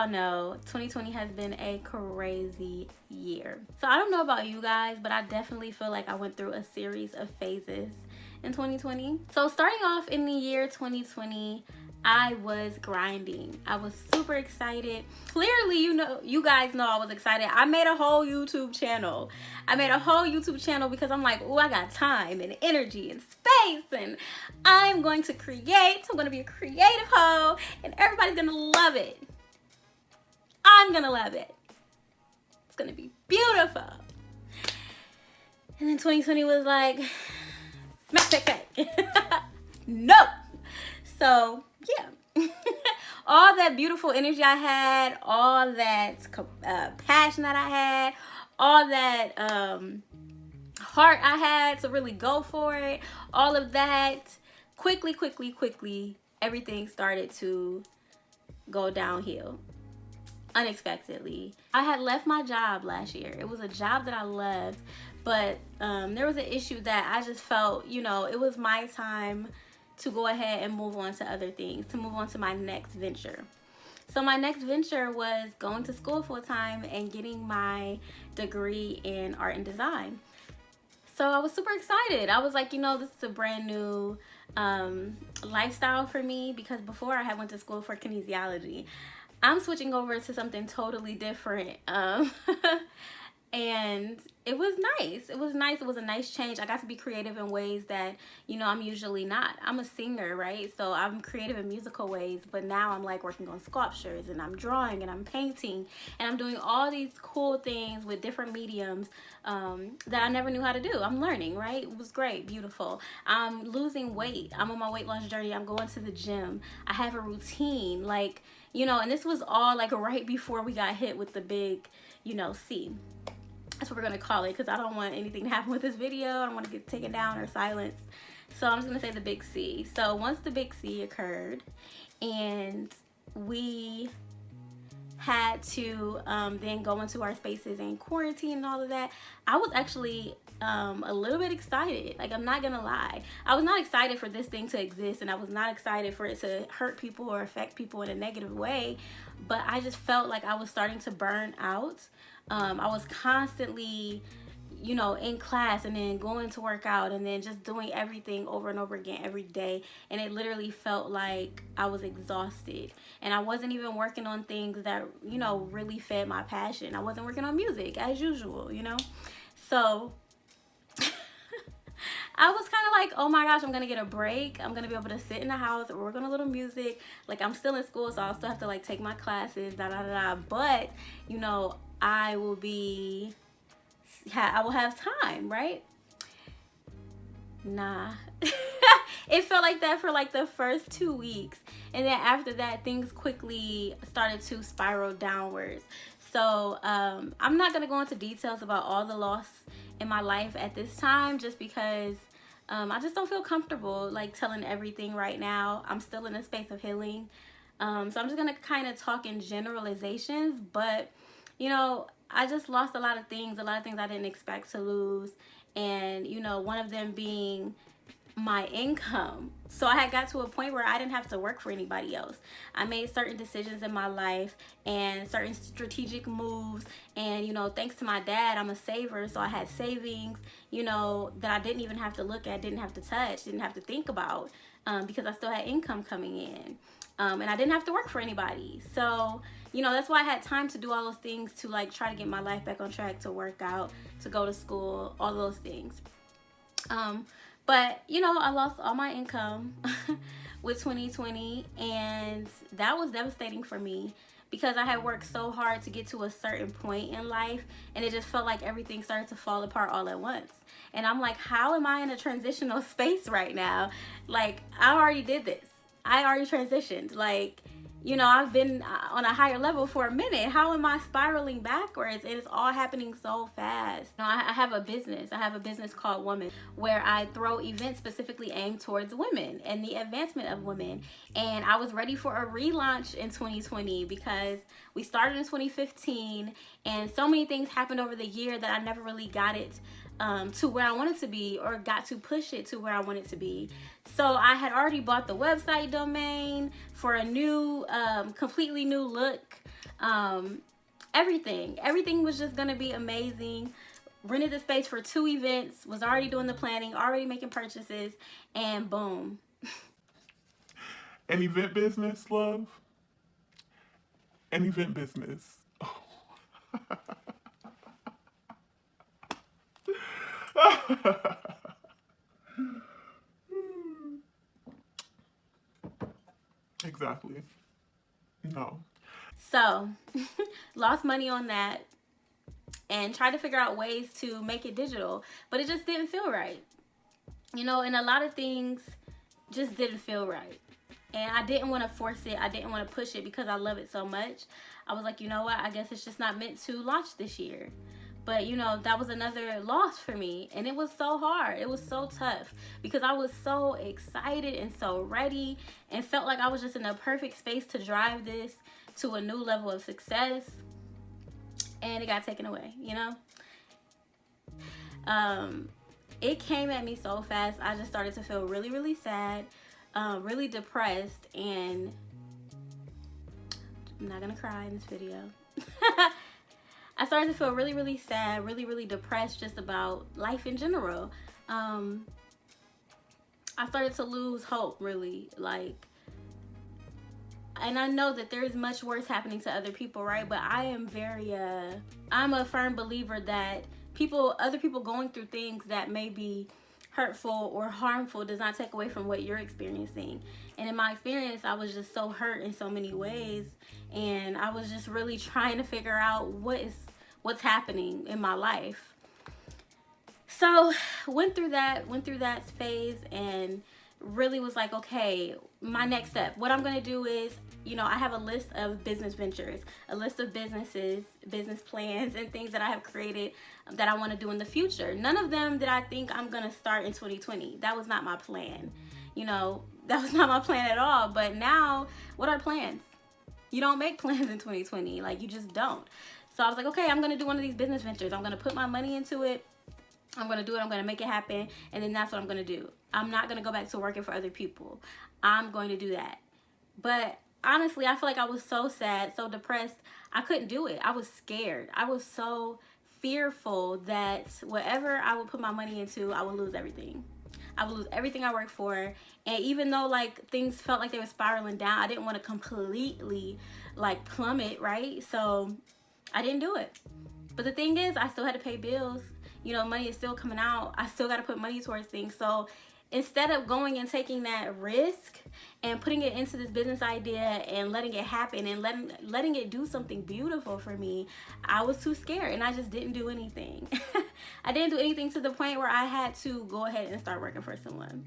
y'all know, 2020 has been a crazy year. So I don't know about you guys, but I definitely feel like I went through a series of phases in 2020. So starting off in the year 2020, I was grinding. I was super excited. Clearly, you guys know I was excited. I made a whole YouTube channel. Because I'm like, oh, I got time and energy and space, and I'm going to create. I'm going to be a creative hoe, and everybody's going to love it. I'm going to love it. It's going to be beautiful. And then 2020 was like, smack, smack, smack. No. So, yeah. All that beautiful energy I had, all that passion that I had, all that heart I had to really go for it, all of that, quickly, everything started to go downhill. Unexpectedly. I had left my job last year. It was a job that I loved, but there was an issue that I just felt, it was my time to go ahead and move on to other things, to move on to my next venture. So my next venture was going to school full time and getting my degree in art and design. So I was super excited. I was like, this is a brand new lifestyle for me, because before I had went to school for kinesiology. I'm switching over to something totally different. And it was nice. It was a nice change. I got to be creative in ways that, I'm usually not. I'm a singer, right? So I'm creative in musical ways, but now I'm like working on sculptures, and I'm drawing, and I'm painting, and I'm doing all these cool things with different mediums that I never knew how to do. I'm learning, right? It was great, beautiful. I'm losing weight. I'm on my weight loss journey. I'm going to the gym. I have a routine, and this was all like right before we got hit with the big, C. That's what we're going to call it, because I don't want anything to happen with this video. I don't want to get taken down or silenced. So I'm just going to say the big C. So once the big C occurred and we had to then go into our spaces and quarantine and all of that, I was actually a little bit excited. Like, I'm not gonna lie, I was not excited for this thing to exist, and I was not excited for it to hurt people or affect people in a negative way, but I just felt like I was starting to burn out. I was constantly in class, and then going to work out, and then just doing everything over and over again every day, and it literally felt like I was exhausted, and I wasn't even working on things that really fed my passion. I wasn't working on music as usual, so I was kind of like, oh my gosh, I'm gonna get a break. I'm gonna be able to sit in the house and work on a little music. Like, I'm still in school, so I'll still have to take my classes, but I will have time, right? Nah. It felt like that for the first 2 weeks, and then after that, things quickly started to spiral downwards. So I'm not gonna go into details about all the loss in my life at this time, just because I just don't feel comfortable telling everything right now. I'm still in a space of healing, so I'm just gonna kind of talk in generalizations, but I just lost a lot of things I didn't expect to lose, and one of them being my income. So I had got to a point where I didn't have to work for anybody else. I made certain decisions in my life and certain strategic moves, and thanks to my dad, I'm a saver, so I had savings that I didn't even have to look at, didn't have to touch, didn't have to think about, because I still had income coming in, and I didn't have to work for anybody. So that's why I had time to do all those things, to try to get my life back on track, to work out, to go to school, all those things. But I lost all my income with 2020, and that was devastating for me, because I had worked so hard to get to a certain point in life, and it just felt like everything started to fall apart all at once. And I'm like, how am I in a transitional space right now? I already did this. I already transitioned. I've been on a higher level for a minute. How am I spiraling backwards? And it's all happening so fast. I have a business. I have a business called Woman, where I throw events specifically aimed towards women and the advancement of women. And I was ready for a relaunch in 2020, because we started in 2015, and so many things happened over the year that I never really got it to where I wanted to be, or got to push it to where I wanted to be. So I had already bought the website domain for a new, completely new look. Everything was just gonna be amazing. Rented the space for 2 events, was already doing the planning, already making purchases, and boom. An event business, love. An event business. Exactly. No. So, lost money on that and tried to figure out ways to make it digital, but it just didn't feel right. You know, and a lot of things just didn't feel right. And I didn't want to force it. I didn't want to push it because I love it so much. I was like, you know what? I guess it's just not meant to launch this year. But, you know, that was another loss for me. And it was so hard. It was so tough because I was so excited and so ready and felt like I was just in a perfect space to drive this to a new level of success. And it got taken away, you know? It came at me so fast. I just started to feel really, really sad, really depressed, and I'm not gonna cry in this video. I started to feel really, really sad, really, really depressed just about life in general. I started to lose hope, really, like, and I know that there's much worse happening to other people, right? But I am I'm a firm believer that other people going through things that may be hurtful or harmful does not take away from what you're experiencing. And in my experience, I was just so hurt in so many ways, and I was just really trying to figure out what's happening in my life. So went through that phase and really was like, okay, my next step, what I'm gonna do is, you know, I have a list of business ventures, a list of businesses, business plans, and things that I have created that I want to do in the future. None of them that I think I'm gonna start in 2020. That was not my plan. You know, that was not my plan at all. But now, what are plans? You don't make plans in 2020. Like, you just don't. So I was like, okay, I'm gonna do one of these business ventures. I'm gonna put my money into it. I'm gonna do it. I'm gonna make it happen. And then that's what I'm gonna do. I'm not gonna go back to working for other people. I'm going to do that. But honestly, I feel like I was so sad, so depressed. I couldn't do it. I was scared. I was so fearful that whatever I would put my money into, I would lose everything. I would lose everything I worked for. And even though like things felt like they were spiraling down, I didn't want to completely like plummet, right? So I didn't do it. But the thing is, I still had to pay bills. You know, money is still coming out. I still got to put money towards things. So instead of going and taking that risk and putting it into this business idea and letting it happen and letting it do something beautiful for me, I was too scared and I just didn't do anything. I didn't do anything to the point where I had to go ahead and start working for someone.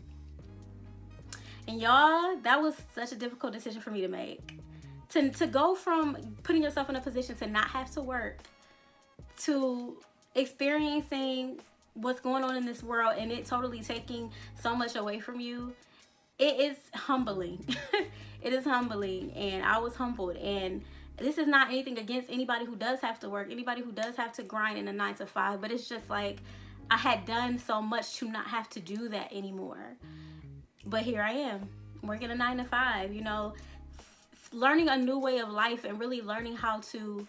And y'all, that was such a difficult decision for me to make. To go from putting yourself in a position to not have to work to experiencing what's going on in this world and it totally taking so much away from you, it is humbling. It is humbling, and I was humbled. And this is not anything against anybody who does have to work, anybody who does have to grind in a 9 to 5, but it's just like I had done so much to not have to do that anymore. But here I am working a 9 to 5, you know, learning a new way of life and really learning how to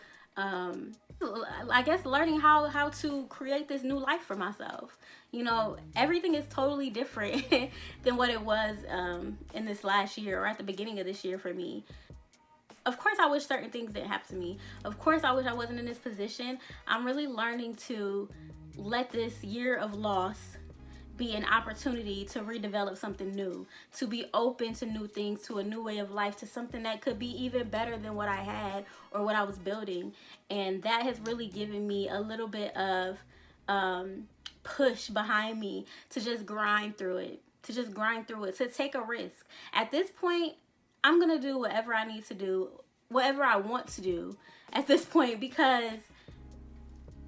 learning how to create this new life for myself. You know, everything is totally different than what it was in this last year or at the beginning of this year for me. Of course, I wish certain things didn't happen to me. Of course, I wish I wasn't in this position. I'm really learning to let this year of loss be an opportunity to redevelop something new, to be open to new things, to a new way of life, to something that could be even better than what I had or what I was building. And that has really given me a little bit of push behind me to just grind through it, to take a risk. At this point, I'm gonna do whatever I need to do, whatever I want to do at this point, because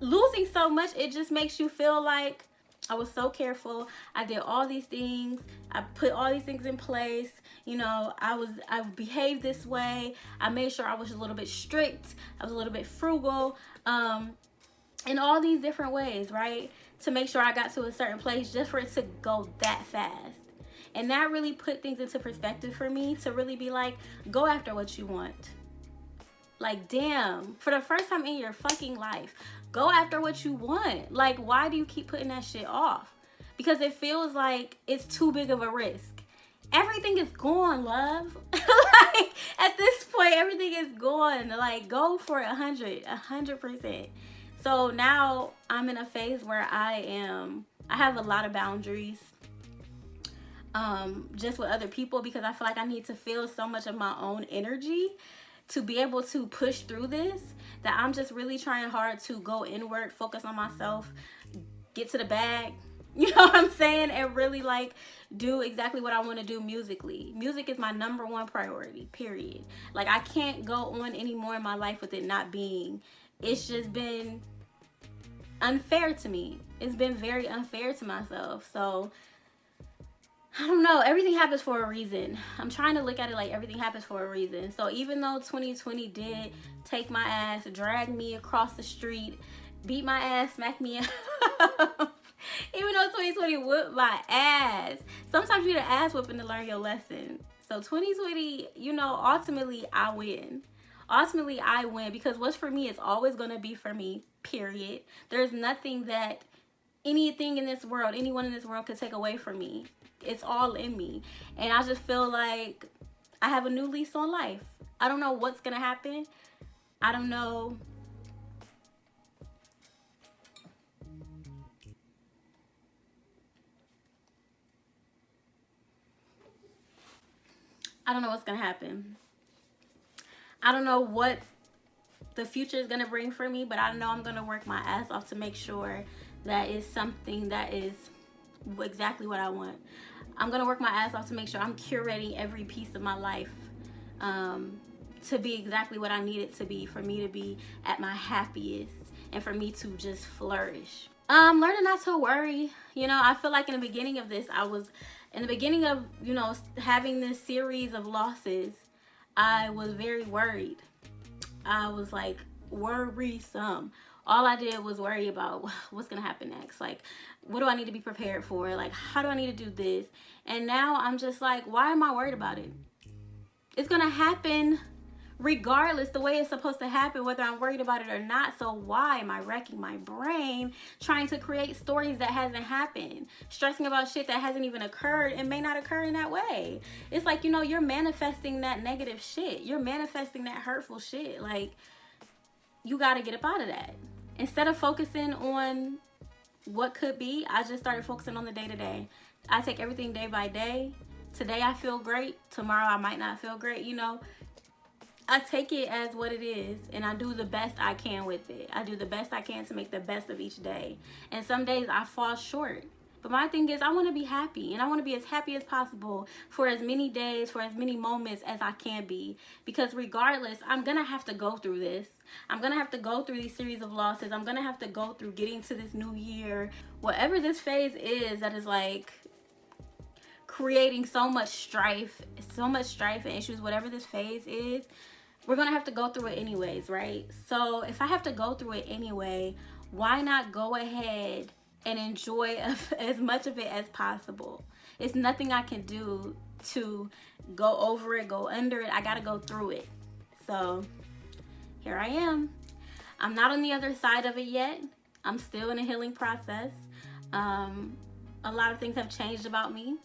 losing so much, it just makes you feel like I was so careful. I did all these things. I put all these things in place. You know, I behaved this way. I made sure I was a little bit strict. I was a little bit frugal. In all these different ways, right? to make sure I got to a certain place just for it to go that fast. And that really put things into perspective for me, to really be like, go after what you want. Like, damn, for the first time in your fucking life, go after what you want. Like, why do you keep putting that shit off? Because it feels like it's too big of a risk. Everything is gone, love. Like, at this point, everything is gone. Like, go for it 100%. So now I'm in a phase where I have a lot of boundaries. Just with other people, because I feel like I need to feel so much of my own energy to be able to push through this, that I'm just really trying hard to go inward, focus on myself, get to the bag, you know what I'm saying, and really like do exactly what I want to do musically. Music is my #1 priority, period. Like, I can't go on anymore in my life with it not being. It's just been unfair to me. It's been very unfair to myself. So I don't know. Everything happens for a reason. I'm trying to look at it like everything happens for a reason. So even though 2020 did take my ass, drag me across the street, beat my ass, smack me up, even though 2020 whooped my ass, sometimes you need an ass whooping to learn your lesson. So 2020, you know, ultimately I win. Ultimately I win, because what's for me is always going to be for me, period. There's nothing that anything in this world, anyone in this world could take away from me. It's all in me. And I just feel like I have a new lease on life. I don't know what's gonna happen. I don't know. I don't know what's gonna happen. I don't know what the future is gonna bring for me, but I know I'm gonna work my ass off to make sure that is something that is exactly what I want. I'm gonna work my ass off to make sure I'm curating every piece of my life to be exactly what I need it to be, for me to be at my happiest and for me to just flourish. Learning not to worry. You know, I feel like in the beginning of this, you know, having this series of losses, I was very worried. I was like worrisome. All I did was worry about what's gonna happen next. Like, what do I need to be prepared for? Like, how do I need to do this? And now I'm just like, why am I worried about it? It's gonna happen regardless, the way it's supposed to happen, whether I'm worried about it or not. So why am I wrecking my brain trying to create stories that hasn't happened, stressing about shit that hasn't even occurred and may not occur in that way? It's like, you know, you're manifesting that negative shit. You're manifesting that hurtful shit. Like, you gotta get up out of that. Instead of focusing on what could be, I just started focusing on the day-to-day. I take everything day by day. Today I feel great. Tomorrow I might not feel great, you know. I take it as what it is, and I do the best I can with it. I do the best I can to make the best of each day. And some days I fall short. But my thing is, I want to be happy, and I want to be as happy as possible for as many days, for as many moments as I can be. Because regardless, I'm going to have to go through this. I'm going to have to go through these series of losses. I'm going to have to go through getting to this new year. Whatever this phase is that is like creating so much strife and issues, whatever this phase is, we're going to have to go through it anyways, right? So if I have to go through it anyway, why not go ahead and enjoy as much of it as possible? It's nothing I can do to go over it, go under it. I got to go through it. So here I am. I'm not on the other side of it yet. I'm still in a healing process. A lot of things have changed about me.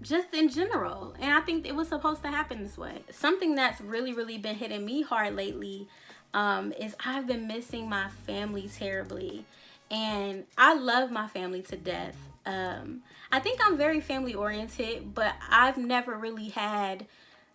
Just in general. And I think it was supposed to happen this way. Something that's really been hitting me hard lately is I've been missing my family terribly. And I love my family to death. I think I'm very family oriented, but I've never really had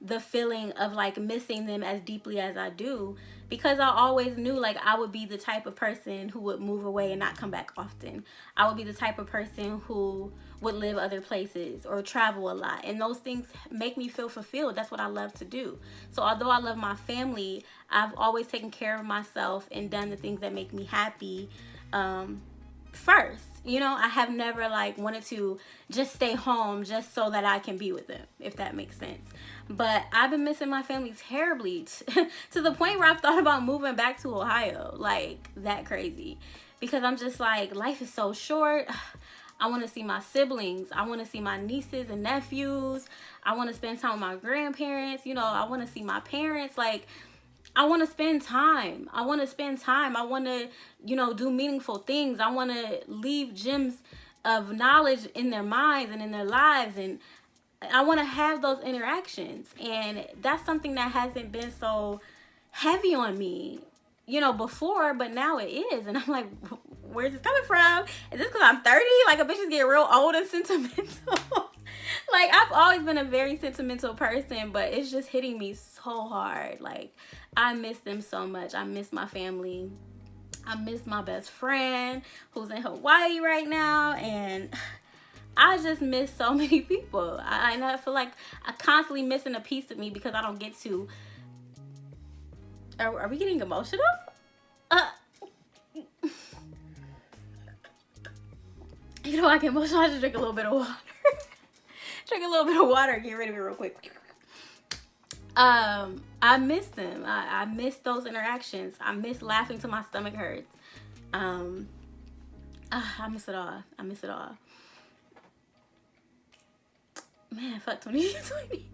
the feeling of like missing them as deeply as I do, because I always knew like I would be the type of person who would move away and not come back often. I would be the type of person who would live other places or travel a lot, and those things make me feel fulfilled. That's what I love to do. So although I love my family, I've always taken care of myself and done the things that make me happy first. You know, I have never like wanted to just stay home just so that I can be with them, if that makes sense. But I've been missing my family terribly to the point where I've thought about moving back to Ohio, like that crazy. Because I'm just like, life is so short. I want to see my siblings. I want to see my nieces and nephews. I want to spend time with my grandparents. You know, I want to see my parents. Like, I want to spend time. I want to spend time. I want to, you know, do meaningful things. I want to leave gems of knowledge in their minds and in their lives. And I want to have those interactions. And that's something that hasn't been so heavy on me, you know, before, but now it is. And I'm like, where's this coming from? Is this because I'm 30? Like, a bitch is getting real old and sentimental. Like, I've always been a very sentimental person, but it's just hitting me so hard. Like, I miss them so much. I miss my family. I miss my best friend who's in Hawaii right now. And I just miss so many people. I feel like I'm constantly missing a piece of me because I don't get to. Are we getting emotional? You know, I get emotional. I just drink a little bit of water. Drink a little bit of water. Get rid of it real quick. I miss them. I miss those interactions. I miss laughing till my stomach hurts. I miss it all. I miss it all. Man, fuck 2020.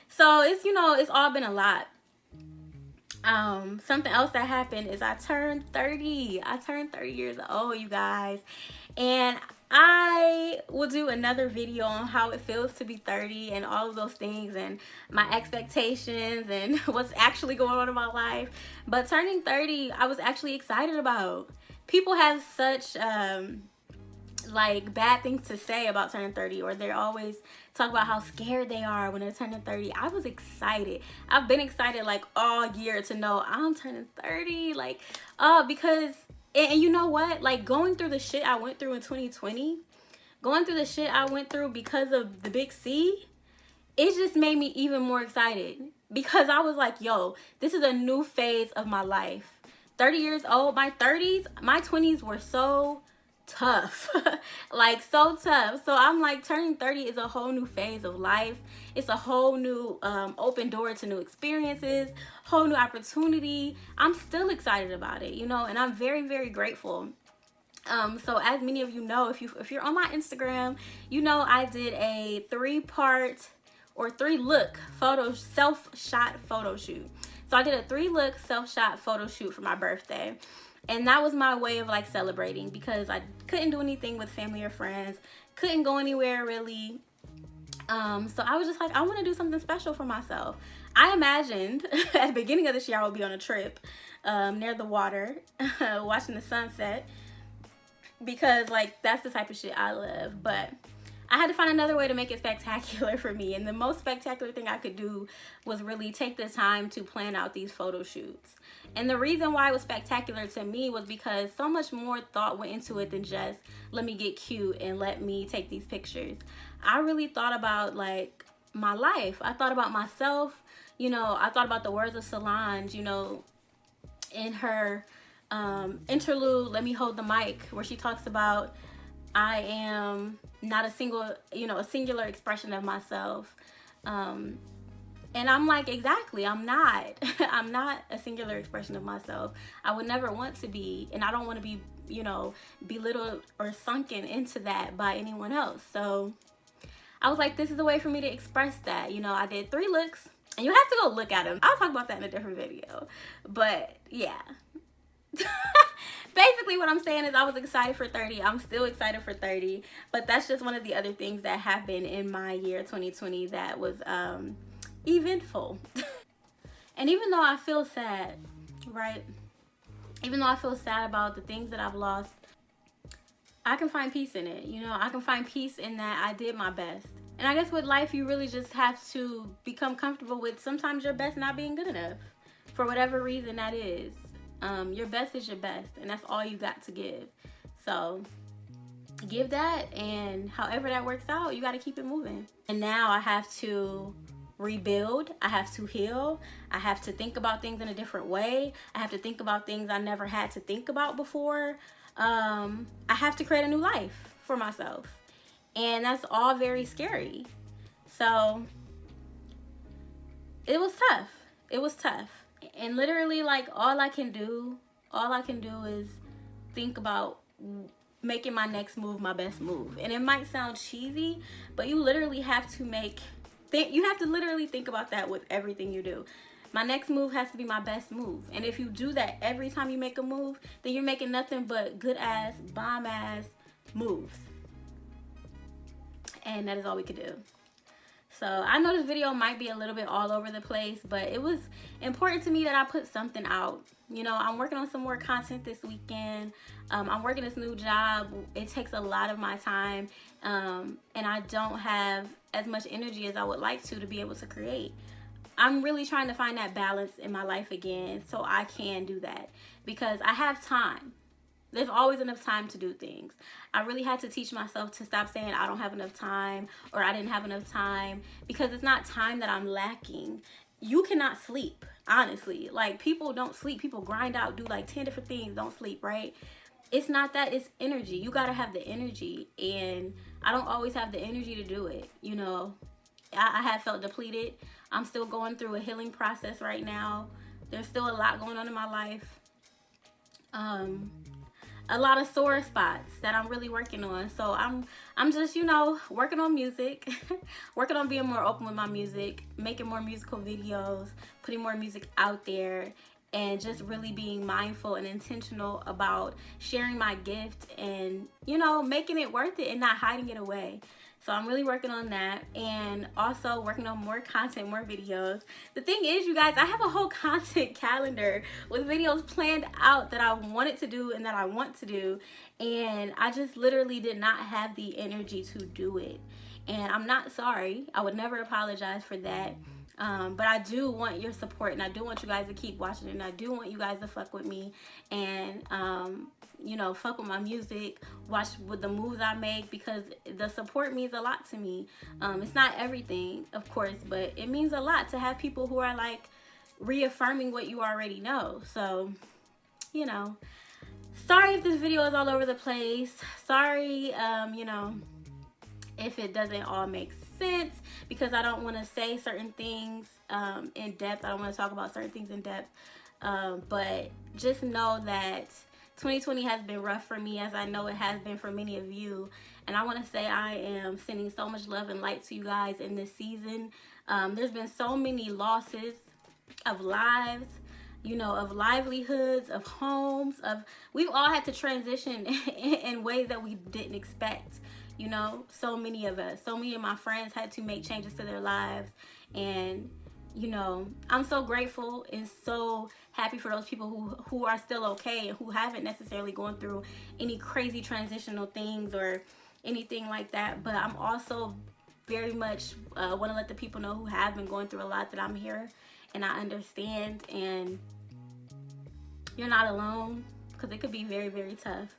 So it's, you know, it's all been a lot. Something else that happened is I turned 30. I turned 30 years old, you guys. And I will do another video on how it feels to be 30 and all of those things and my expectations and what's actually going on in my life. But turning 30, I was actually excited about. People have such like bad things to say about turning 30, or they're always talk about how scared they are when they're turning 30. I was excited. I've been excited like all year to know I'm turning 30, like because and you know what, like going through the shit I went through in 2020, going through the shit I went through because of the big C, it just made me even more excited because I was like, yo, this is a new phase of my life. 30 years old, my 30s, my 20s were so tough. Like so tough. So I'm like, turning 30 is a whole new phase of life. It's a whole new open door to new experiences, whole new opportunity. I'm still excited about it, you know, and I'm very, very grateful. So as many of you know, if you're on my Instagram, you know I did a 3-part or 3-look self-shot photo shoot. So I did a 3-look self-shot photo shoot for my birthday. And that was my way of like celebrating because I couldn't do anything with family or friends, couldn't go anywhere really. So I was just like, I want to do something special for myself. I imagined at the beginning of this year I would be on a trip near the water, watching the sunset, because like that's the type of shit I love. But I had to find another way to make it spectacular for me. And the most spectacular thing I could do was really take the time to plan out these photo shoots. And the reason why it was spectacular to me was because so much more thought went into it than just let me get cute and let me take these pictures. I really thought about like my life. I thought about myself. You know, I thought about the words of Solange, you know, in her interlude, Let Me Hold the Mic, where she talks about I am not a singular expression of myself. And I'm like, exactly, I'm not. I'm not a singular expression of myself. I would never want to be, and I don't want to be, you know, belittled or sunken into that by anyone else. So I was like, this is a way for me to express that. You know, I did 3 looks, and you have to go look at them. I'll talk about that in a different video. But yeah. Basically what I'm saying is I was excited for 30. I'm still excited for 30. But that's just one of the other things that happened in my year 2020 that was eventful. And even though I feel sad, right? Even though I feel sad about the things that I've lost, I can find peace in it. You know, I can find peace in that I did my best. And I guess with life, you really just have to become comfortable with sometimes your best not being good enough. For whatever reason that is. Your best is your best. And that's all you got to give. So give that. And however that works out, you got to keep it moving. And now I have to rebuild. I have to heal. I have to think about things in a different way. I have to think about things I never had to think about before. I have to create a new life for myself. And that's all very scary. So it was tough. It was tough. And literally, like, all I can do is think about making my next move my best move. And it might sound cheesy, but you literally have to literally think about that with everything you do. My next move has to be my best move. And if you do that every time you make a move, then you're making nothing but good ass, bomb ass moves. And that is all we could do. So I know this video might be a little bit all over the place, but it was important to me that I put something out. You know, I'm working on some more content this weekend. I'm working this new job. It takes a lot of my time, and I don't have as much energy as I would like to be able to create. I'm really trying to find that balance in my life again so I can do that, because I have time. There's always enough time to do things. I really had to teach myself to stop saying I don't have enough time or I didn't have enough time, because it's not time that I'm lacking. You cannot sleep, honestly. Like, people don't sleep. People grind out, do like 10 different things, don't sleep, right? It's not that, it's energy. You gotta have the energy, and I don't always have the energy to do it. You know, I have felt depleted. I'm still going through a healing process right now. There's still a lot going on in my life. A lot of sore spots that I'm really working on. So I'm just, you know, working on music, working on being more open with my music, making more musical videos, putting more music out there, and just really being mindful and intentional about sharing my gift and, you know, making it worth it and not hiding it away. So I'm really working on that, and also working on more content, more videos. The thing is, you guys, I have a whole content calendar with videos planned out that I wanted to do and that I want to do, and I just literally did not have the energy to do it. And I'm not sorry. I would never apologize for that. But I do want your support, and I do want you guys to keep watching, and I do want you guys to fuck with me and, you know, fuck with my music, watch with the moves I make, because the support means a lot to me. It's not everything, of course, but it means a lot to have people who are like reaffirming what you already know. So, you know, sorry if this video is all over the place. Sorry, you know, if it doesn't all make sense, because I don't want to say certain things in depth. I don't want to talk about certain things in depth. But just know that 2020 has been rough for me, as I know it has been for many of you. And I want to say I am sending so much love and light to you guys in this season. There's been so many losses of lives, you know, of livelihoods, of homes, we've all had to transition in ways that we didn't expect. You know, so many of us, so many of my friends had to make changes to their lives. And, you know, I'm so grateful and so happy for those people who are still okay and who haven't necessarily gone through any crazy transitional things or anything like that. But I'm also very much want to let the people know who have been going through a lot that I'm here and I understand, and you're not alone, because it could be very, very tough.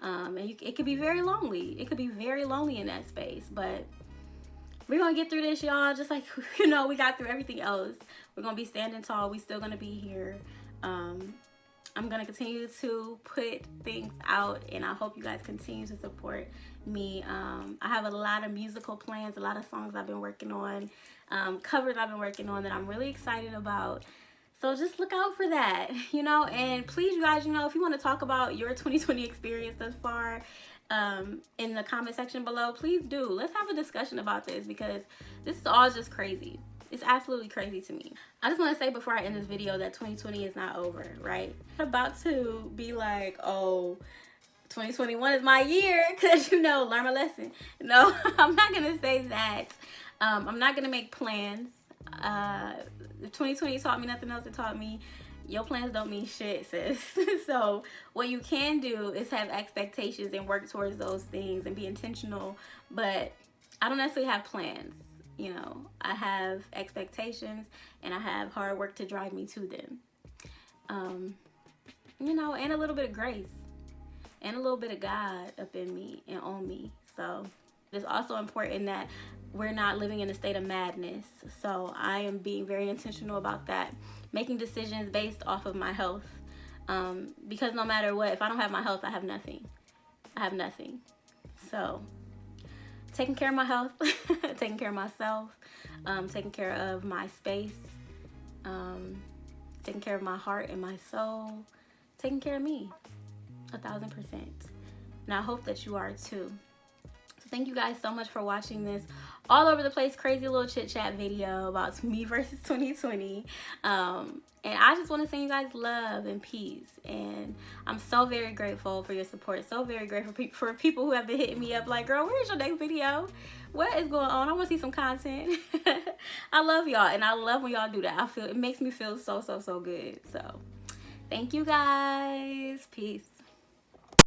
And it could be very lonely. It could be very lonely in that space. But we're going to get through this, y'all. Just like, you know, we got through everything else. We're going to be standing tall. We still going to be here. I'm going to continue to put things out, and I hope you guys continue to support me. I have a lot of musical plans, a lot of songs I've been working on, covers I've been working on that I'm really excited about. So just look out for that, you know, and please, you guys, you know, if you want to talk about your 2020 experience thus far in the comment section below, please do. Let's have a discussion about this, because this is all just crazy. It's absolutely crazy to me. I just want to say before I end this video that 2020 is not over, right? I'm about to be like, oh, 2021 is my year, because, you know, learn my lesson. No, I'm not going to say that. I'm not going to make plans. 2020 taught me nothing else. It taught me your plans don't mean shit, sis. So what you can do is have expectations and work towards those things and be intentional. But I don't necessarily have plans. You know, I have expectations and I have hard work to drive me to them. You know, and a little bit of grace and a little bit of God up in me and on me. So it's also important that we're not living in a state of madness. So I am being very intentional about that, making decisions based off of my health, Because no matter what, if I don't have my health, I have nothing. I have nothing. So taking care of my health, taking care of myself, taking care of my space, taking care of my heart and my soul, taking care of me 1,000%. And I hope that you are too. So thank you guys so much for watching this all over the place crazy little chit chat video about me versus 2020. And I just want to send you guys love and peace. And I'm so very grateful for your support. So very grateful for people who have been hitting me up like, girl, where's your next video? What is going on? I want to see some content. I love y'all. And I love when y'all do that. It makes me feel so good. So thank you guys. Peace.